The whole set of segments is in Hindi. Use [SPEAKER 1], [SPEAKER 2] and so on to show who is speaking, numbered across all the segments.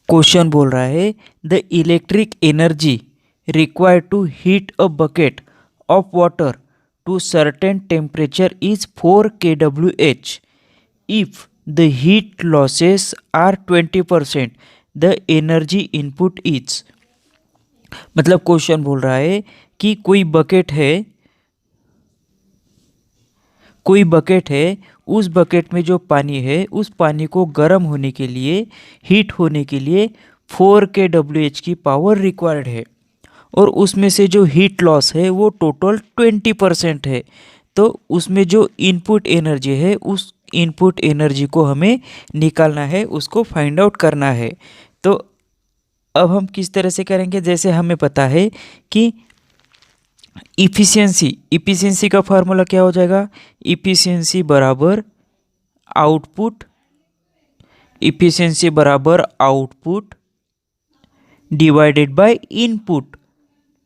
[SPEAKER 1] क्वेश्चन बोल रहा है the electric energy required to heat a bucket of water to certain temperature is 4 kWh. If the heat losses are 20%, the energy input is. मतलब क्वेश्चन बोल रहा है कि कोई बकेट है, उस बकेट में जो पानी है उस पानी को गर्म होने के लिए, हीट होने के लिए 4 kWh की पावर रिक्वायर्ड है और उसमें से जो हीट लॉस है वो टोटल 20% है। तो उसमें जो इनपुट एनर्जी है उस इनपुट एनर्जी को हमें निकालना है, उसको फाइंड आउट करना है। तो अब हम किस तरह से करेंगे, जैसे हमें पता है कि इफ़िशियंसी का फार्मूला क्या हो जाएगा, इफ़िशियंसी बराबर आउटपुट डिवाइडेड बाय इनपुट।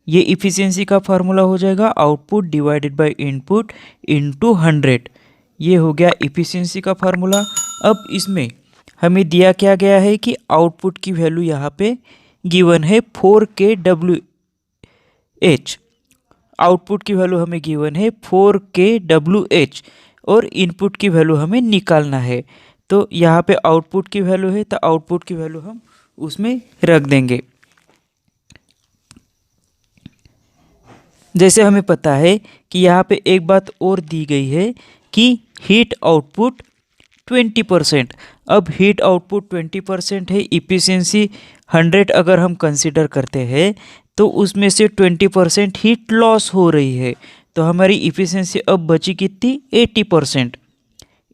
[SPEAKER 1] ये इफ़िशियंसी का फार्मूला हो जाएगा output divided by input into 100। ये हो गया इफ़िशियंसी का फार्मूला। अब इसमें हमें दिया क्या गया है कि आउटपुट की वैल्यू यहाँ पे गिवन है 4 kWh। आउटपुट की वैल्यू हमें गिवन है 4 kWh और इनपुट की वैल्यू हमें निकालना है। तो यहाँ पे आउटपुट की वैल्यू है तो आउटपुट की वैल्यू हम उसमें रख देंगे। जैसे हमें पता है कि यहाँ पे एक बात और दी गई है कि हीट आउटपुट 20%। अब हीट आउटपुट 20% है, इफ़िशियंसी 100 अगर हम कंसिडर करते हैं तो उसमें से 20% हीट लॉस हो रही है। तो हमारी इफ़िशियंसी अब बची कितनी, 80%।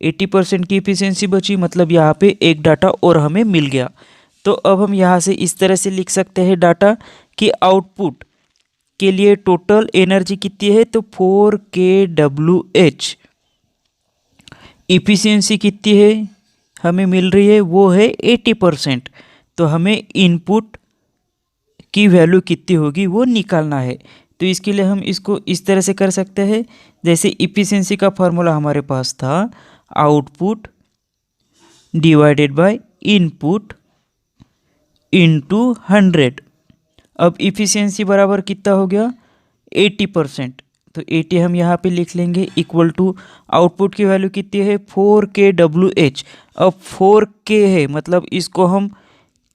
[SPEAKER 1] 80% की इफ़िशियंसी बची, मतलब यहाँ पे एक डाटा और हमें मिल गया। तो अब हम यहाँ से इस तरह से लिख सकते हैं डाटा कि आउटपुट के लिए टोटल एनर्जी कितनी है, तो 4 kWh। इफ़िशियंसी कितनी है हमें मिल रही है, वो है 80%। तो हमें इनपुट की वैल्यू कितनी होगी वो निकालना है। तो इसके लिए हम इसको इस तरह से कर सकते हैं, जैसे इफ़िशियंसी का फार्मूला हमारे पास था output divided by input into 100। अब इफ़िशियंसी बराबर कितना हो गया, 80%। तो 80 हम यहाँ पे लिख लेंगे इक्वल टू आउटपुट की वैल्यू कितनी है, 4 kWh। अब 4 k है, मतलब इसको हम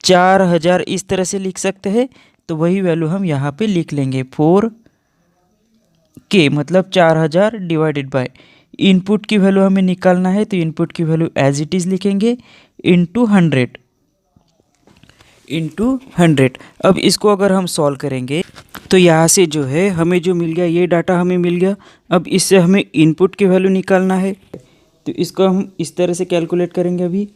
[SPEAKER 1] 4000 इस तरह से लिख सकते हैं। तो वही वैल्यू हम यहाँ पे लिख लेंगे 4 k मतलब 4000 डिवाइडेड बाय इनपुट की वैल्यू हमें निकालना है। तो इनपुट की वैल्यू एज इट इज़ लिखेंगे इनटू 100। अब इसको अगर हम सॉल्व करेंगे तो यहाँ से जो है हमें जो मिल गया, ये डाटा हमें मिल गया। अब इससे हमें इनपुट की वैल्यू निकालना है, तो इसको हम इस तरह से कैलकुलेट करेंगे। अभी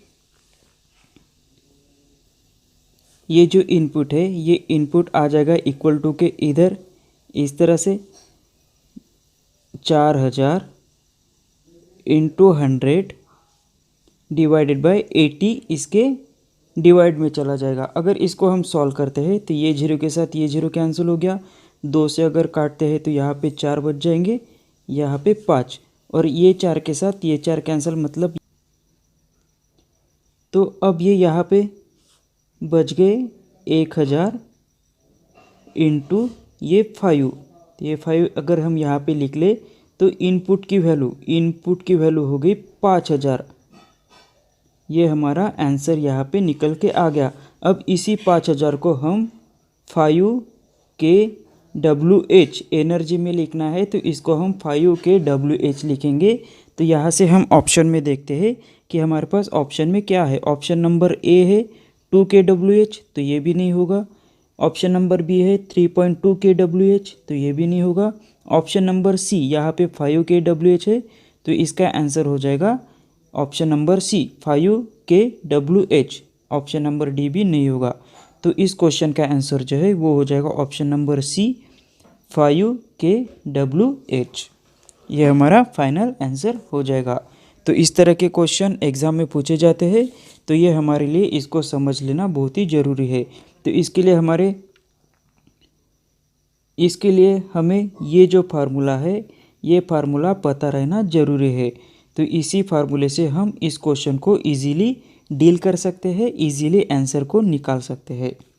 [SPEAKER 1] ये जो इनपुट है, ये इनपुट आ जाएगा इक्वल टू के इधर इस तरह से 4000 इंटू 100 डिवाइडेड बाय 80, इसके डिवाइड में चला जाएगा। अगर इसको हम सॉल्व करते हैं तो ये जीरो के साथ ये जीरो कैंसिल हो गया, 2 से अगर काटते हैं तो यहाँ पे 4 बच जाएंगे, यहाँ पे 5, और ये 4 के साथ ये 4 कैंसिल, मतलब तो अब ये यहाँ पे बच गए 1000 इंटू ये 5। तो ये 5 अगर हम यहाँ पे लिख ले तो इनपुट की वैल्यू हो गई 5000। ये हमारा आंसर यहाँ पे निकल के आ गया। अब इसी 5000 को हम 5 kWh एनर्जी में लिखना है, तो इसको हम 5 kWh लिखेंगे। तो यहाँ से हम ऑप्शन में देखते हैं कि हमारे पास ऑप्शन में क्या है। ऑप्शन नंबर ए है 2 kWh, तो ये भी नहीं होगा। ऑप्शन नंबर बी है 3.2 kWh, तो ये भी नहीं होगा। ऑप्शन नंबर सी यहाँ पे 5 kWh है, तो इसका आंसर हो जाएगा option number C 5 kWh। Option number D भी नहीं होगा। तो इस क्वेश्चन का आंसर जो है वो हो जाएगा ऑप्शन नंबर सी 5 kWh। ये हमारा फाइनल आंसर हो जाएगा। तो इस तरह के क्वेश्चन एग्ज़ाम में पूछे जाते हैं, तो ये हमारे लिए इसको समझ लेना बहुत ही ज़रूरी है। तो इसके लिए हमें ये जो फार्मूला है, ये फार्मूला पता रहना ज़रूरी है। तो इसी फार्मूले से हम इस क्वेश्चन को इजीली डील कर सकते हैं, इजीली आंसर को निकाल सकते हैं।